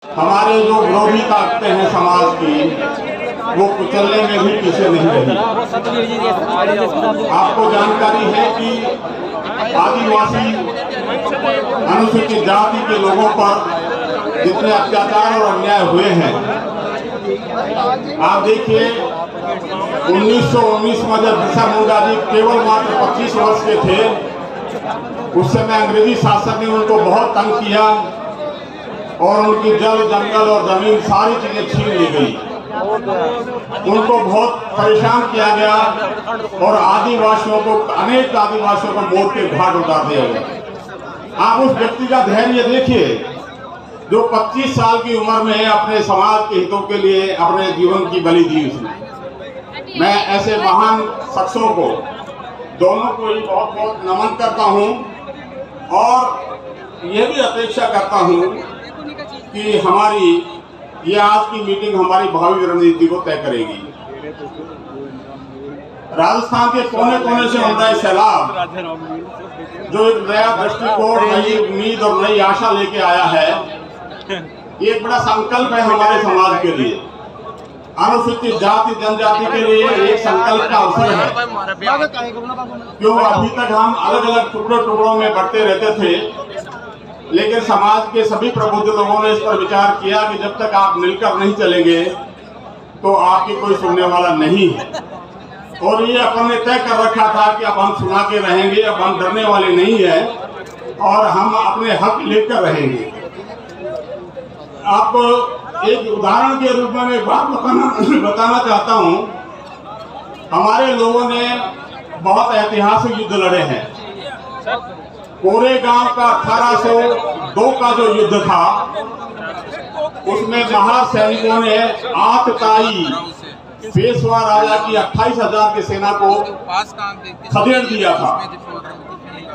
हमारे जो विरोधी ताकतें हैं समाज की, वो कुचलने में भी पीछे नहीं रही। आपको जानकारी है कि आदिवासी अनुसूचित जाति के लोगों पर जितने अत्याचार और अन्याय हुए हैं, आप देखिए 1919 में जब बिरसा मुंडा जी केवल मात्र 25 वर्ष के थे, उस समय अंग्रेजी शासन ने उनको बहुत तंग किया और उनकी जल, जंगल और जमीन सारी चीजें छीन ली गई। उनको बहुत परेशान किया गया और आदिवासियों को, अनेक आदिवासियों को मौत के घाट उतार दिया गया। आप उस व्यक्ति का धैर्य देखिए जो 25 साल की उम्र में अपने समाज के हितों के लिए अपने जीवन की बलि दी उसने। मैं ऐसे महान शख्सों को, दोनों को ही बहुत बहुत नमन करता हूं और ये भी अपेक्षा करता हूं कि हमारी ये आज की मीटिंग हमारी भावी रणनीति को तय करेगी। राजस्थान के कोने कोने से हो रहा सैलाब जो एक नया दृष्टिकोण, नई उम्मीद और नई आशा लेके आया है, ये एक बड़ा संकल्प है हमारे समाज के लिए, अनुसूचित जाति जनजाति के लिए एक संकल्प का अवसर है। क्यों अभी तक हम अलग अलग टुकड़ों में बढ़ते रहते थे, लेकिन समाज के सभी प्रबुद्ध लोगों ने इस पर विचार किया कि जब तक आप मिलकर नहीं चलेंगे तो आपकी कोई सुनने वाला नहीं है। और ये अपन ने तय कर रखा था कि अब हम सुना के रहेंगे, अब हम डरने वाले नहीं है और हम अपने हक लेकर रहेंगे। आप एक उदाहरण के रूप में एक बात बताना चाहता हूँ। हमारे लोगों ने बहुत ऐतिहासिक युद्ध लड़े हैं। कोरेगांव का 1802 का जो युद्ध था, उसमें महासैनिकों ने आतताई पेशवा राजा की 28,000 की सेना को खदेड़ दिया था।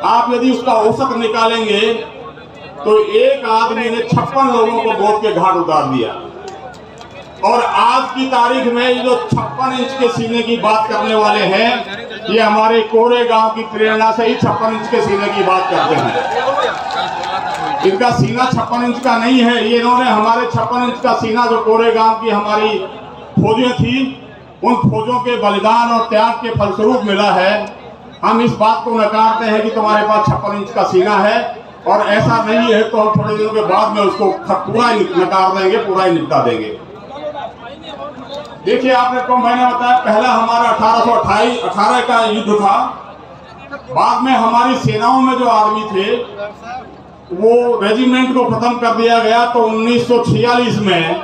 आप यदि उसका औसत निकालेंगे तो एक आदमी ने 56 लोगों को मौत के घाट उतार दिया। और आज की तारीख में ये जो 56 इंच के सीने की बात करने वाले हैं, ये हमारे कोरेगांव की प्रेरणा से ही 56 इंच के सीने की बात करते हैं। इनका सीना 56 इंच का नहीं है, ये इन्होंने हमारे 56 इंच का सीना जो कोरेगांव की हमारी फौजें थी, उन फौजों के बलिदान और त्याग के फलस्वरूप मिला है। हम इस बात को नकारते हैं कि तुम्हारे पास 56 इंच का सीना है, और ऐसा नहीं है तो हम थोड़े दिनों के बाद में उसको पूरा ही नकार देंगे, पूरा ही निपटा देंगे। देखिए, आपने को मैंने बताया, पहला हमारा 1818 का युद्ध था। बाद में हमारी सेनाओं में जो आदमी थे वो रेजिमेंट को खत्म कर दिया गया। तो 1946 में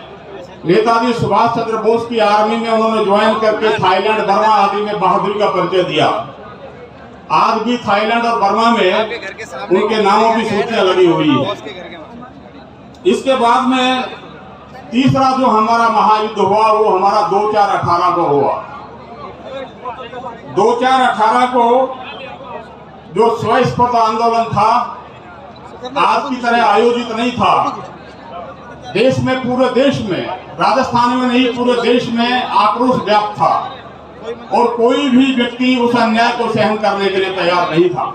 नेताजी सुभाष चंद्र बोस की आर्मी में उन्होंने ज्वाइन करके थाईलैंड, बर्मा आदि में बहादुरी का परिचय दिया। आज भी थाईलैंड और बर्मा में उनके नामों की सूचियां लगी हुई है। इसके बाद में तीसरा जो हमारा महायुद्ध हुआ वो हमारा 2418 को हुआ। 2418 को जो स्वस्फूर्त आंदोलन था, आज की तरह आयोजित नहीं था। देश में, पूरे देश में, राजस्थान में नहीं पूरे देश में आक्रोश व्याप्त था और कोई भी व्यक्ति उस अन्याय को सहन करने के लिए तैयार नहीं था,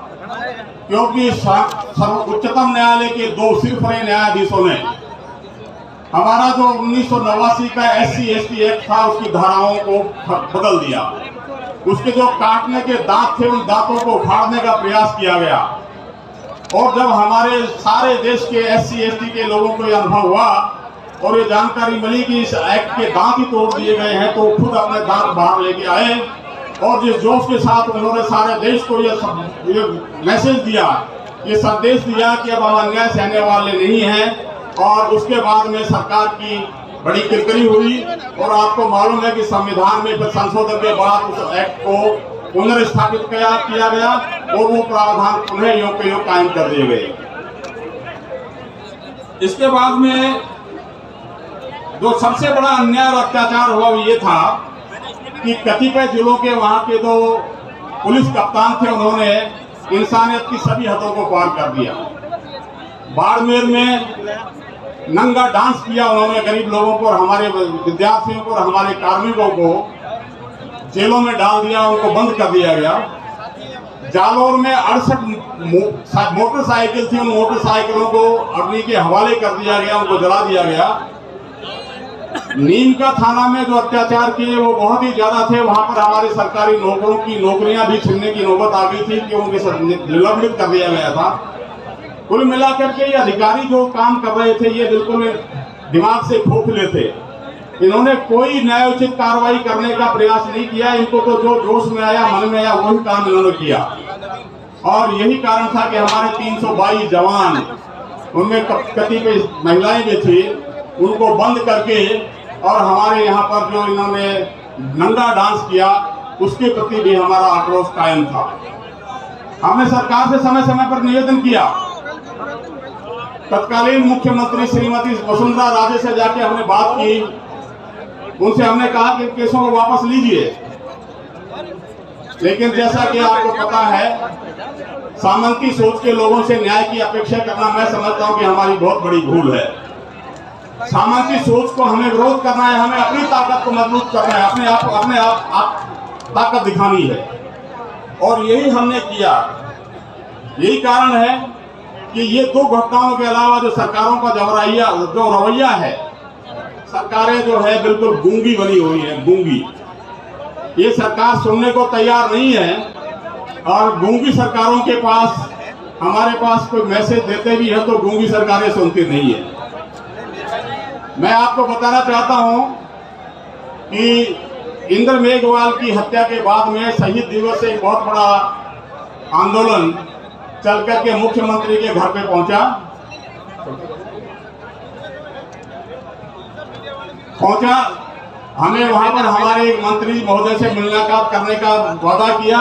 क्योंकि उच्चतम न्यायालय के 2 सिरफरे न्यायाधीशों ने हमारा जो 1989 का SC/ST एक्ट था, उसकी धाराओं को बदल दिया। उसके जो काटने के दांत थे, उन दांतों को उखाड़ने का प्रयास किया गया। और जब हमारे सारे देश के SC/ST के लोगों को यह अनुभव हुआ और ये जानकारी मिली कि इस एक्ट के दांत ही तोड़ दिए गए हैं, तो खुद अपने दांत बाहर लेके आए और जिस जोश के साथ उन्होंने सारे देश को ये मैसेज दिया, ये संदेश दिया कि अब हम अन्याय सहने वाले नहीं हैं। और उसके बाद में सरकार की बड़ी किरकिरी हुई और आपको मालूम है कि संविधान में संशोधन के बाद उस एक्ट को पुनर्स्थापित किया गया और वो प्रावधान पुनः योग के योग कायम कर दिए गए। इसके बाद में जो सबसे बड़ा अन्याय और अत्याचार हुआ वो ये था कि कतिपय जिलों के वहां के जो पुलिस कप्तान थे, उन्होंने इंसानियत की सभी हदों को पार कर दिया। बाड़मेर में नंगा डांस किया उन्होंने गरीब लोगों को, और हमारे विद्यार्थियों को और हमारे कार्मिकों को जेलों में डाल दिया, उनको बंद कर दिया गया। जालौर में 68 मोटरसाइकिल थी, उन मोटरसाइकिलों को अग्नि के हवाले कर दिया गया, उनको जला दिया गया। नीम का थाना में जो अत्याचार किए वो बहुत ही ज्यादा थे। वहां पर हमारे सरकारी नौकरों की नौकरियां भी छीनने की नौबत आ गई थी कि उनके निलंबित कर दिया गया था। कुल मिलाकर के ये अधिकारी जो काम कर रहे थे ये बिल्कुल दिमाग से खोखले थे। इन्होंने कोई न्यायोचित कार्रवाई करने का प्रयास नहीं किया। इनको तो जो जोश में आया, मन में आया, वही काम इन्होंने किया। और यही कारण था कि हमारे 322 जवान, उनमें कतिपय महिलाएं भी थी, उनको बंद करके और हमारे यहाँ पर जो इन्होंने नंगा डांस किया उसके प्रति भी हमारा आक्रोश कायम था। हमने सरकार से समय समय पर निवेदन किया। तत्कालीन मुख्यमंत्री श्रीमती वसुंधरा राजे से जाके हमने बात की, उनसे हमने कहा कि केसों को वापस लीजिए। लेकिन जैसा कि आपको पता है, सामंती सोच के लोगों से न्याय की अपेक्षा करना मैं समझता हूं कि हमारी बहुत बड़ी भूल है। सामंती सोच को हमें विरोध करना है, हमें अपनी ताकत को मजबूत करना है, अपने आप ताकत दिखानी है, और यही हमने किया। यही कारण है कि ये दो घटनाओं के अलावा जो सरकारों का जो रवैया है, सरकारें जो है बिल्कुल गूंगी बनी हुई है, गूंगी। ये सरकार सुनने को तैयार नहीं है, और गूंगी सरकारों के पास, हमारे पास कोई मैसेज देते भी है तो गूंगी सरकारें सुनती नहीं है। मैं आपको बताना चाहता हूं कि इंद्र मेघवाल की हत्या के बाद में शहीद दिवस से एक बहुत बड़ा आंदोलन चल करके मुख्यमंत्री के घर पे पहुंचा। हमें वहां पर हमारे एक मंत्री महोदय से मुलाकात करने का वादा किया।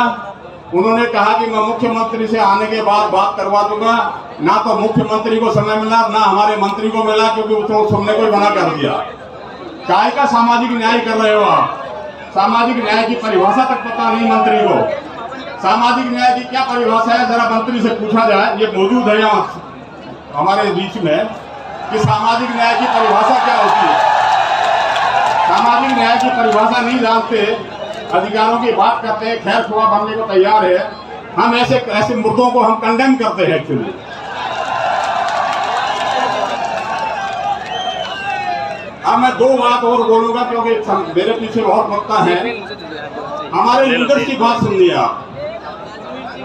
उन्होंने कहा कि मैं मुख्यमंत्री से आने के बाद बात करवा दूंगा। ना तो मुख्यमंत्री को समय मिला, ना हमारे मंत्री को मिला, क्योंकि उसको सुनने को मना कर दिया। काय का सामाजिक न्याय कर रहे हो आप? सामाजिक न्याय की परिभाषा तक पता नहीं मंत्री को। सामाजिक न्याय की क्या परिभाषा है, जरा मंत्री से पूछा जाए। ये मौजूद है यहाँ हमारे बीच में कि सामाजिक न्याय की परिभाषा क्या होती है। सामाजिक न्याय की परिभाषा नहीं जानते, अधिकारों की बात करते हैं, खैर खुआ बनने को तैयार है। हम ऐसे मुद्दों को हम कंडेम करते हैं एक्चुअली। अब मैं दो बात और बोलूंगा क्योंकि मेरे पीछे बहुत वक्ता है। हमारे लीडर की बात सुनिए आप।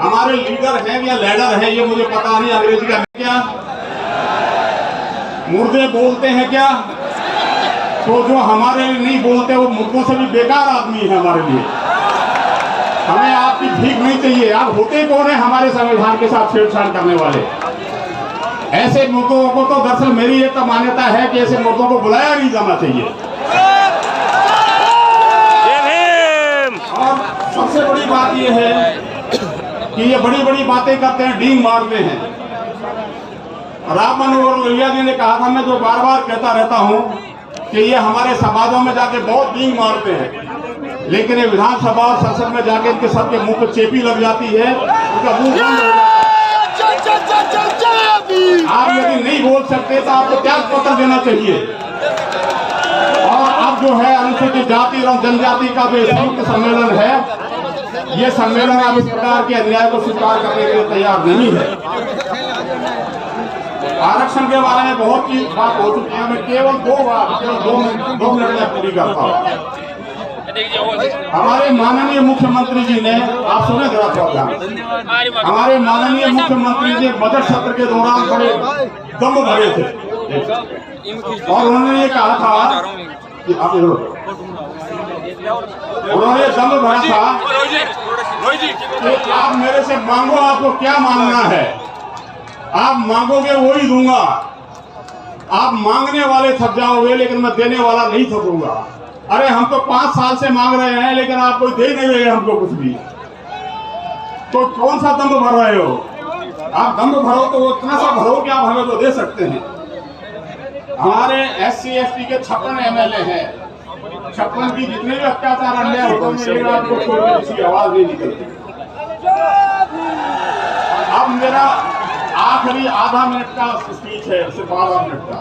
हमारे लीडर है या लीडर है ये मुझे पता नहीं, अंग्रेजी का क्या मुर्दे बोलते हैं क्या? तो जो हमारे लिए नहीं बोलते वो मुर्दों से भी बेकार आदमी है हमारे लिए। हमें आपकी भीख नहीं चाहिए। आप होते कौन है हमारे संविधान के साथ छेड़छाड़ करने वाले? ऐसे मुद्दों को तो दरअसल मेरी ये तो मान्यता है कि ऐसे मुद्दों को बुलाया नहीं जाना चाहिए। और सबसे बड़ी बात ये है कि ये बड़ी बड़ी बातें करते हैं, डींग मारते हैं। राम मनोहर लोहिया जी ने कहा था, मैं जो बार बार कहता रहता हूं कि ये हमारे समाजों में जाके बहुत डींग मारते हैं, लेकिन ये विधानसभा और संसद में जाके इनके सबके मुंह पे चेपी लग जाती है, उनका मुंह बंद हो जाता है। आप यदि नहीं बोल सकते तो आपको त्याग पत्र देना चाहिए। और अब जो है अनुसूचित जाति और जनजाति का जो संयुक्त सम्मेलन है, ये सम्मेलन अब इस प्रकार के अन्याय को स्वीकार करने के लिए तैयार नहीं है। आरक्षण के बारे में बहुत चीज बात हो चुकी है। मैं केवल दो मिनट में पूरी करता हूँ। हमारे माननीय मुख्यमंत्री जी ने, आप सुने जरा थोड़ा, हमारे माननीय मुख्यमंत्री जी बजट सत्र के दौरान बड़े दम भरे थे और उन्होंने ये कहा था कि उन्होंने दम भरा था कि आप मेरे से मांगो, आपको क्या मांगना है आप मांगोगे वही दूंगा। आप मांगने वाले थक जाओगे लेकिन मैं देने वाला नहीं थकूंगा। अरे हम तो 5 साल से मांग रहे हैं लेकिन आप कोई दे नहीं रहे हमको कुछ भी, तो कौन सा दम भर रहे हो? आप दम भरो तो इतना सा भरो कि आप हमें तो दे सकते हैं। हमारे SC ST के 56 MLA हैं, 56 की जितने भी अत्याचार अन्याय होते हैं आपको छोड़ के किसी आवाज नहीं निकलती। अब मेरा आखिरी आधा मिनट का स्पीच है, सिर्फ आधा मिनट का।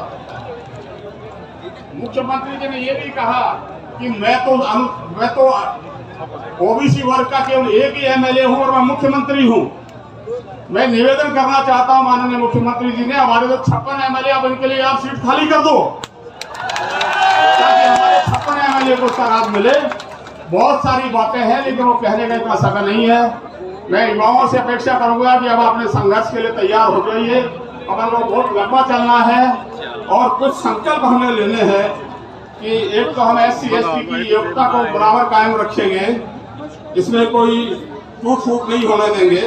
मुख्यमंत्री जी ने यह भी कहा कि मैं तो ओबीसी वर्ग का केवल एक ही एमएलए हूं और मैं मुख्यमंत्री हूं। मैं निवेदन करना चाहता हूं माननीय मुख्यमंत्री जी ने, हमारे जो 56 एमएलए, अब इनके लिए आप सीट खाली कर दो ताकि हमारे 56 एमएलए को उसका लाभ मिले। बहुत सारी बातें हैं लेकिन वो कहने का इतना समय नहीं है। मैं युवाओं से अपेक्षा करूंगा कि अब अपने संघर्ष के लिए तैयार हो जाइए। अब हमको बहुत लंबा चलना है और कुछ संकल्प हमें लेने हैं कि एक तो हम SC/ST की योग्यता को बराबर कायम रखेंगे, इसमें कोई टूट फूट नहीं होने देंगे।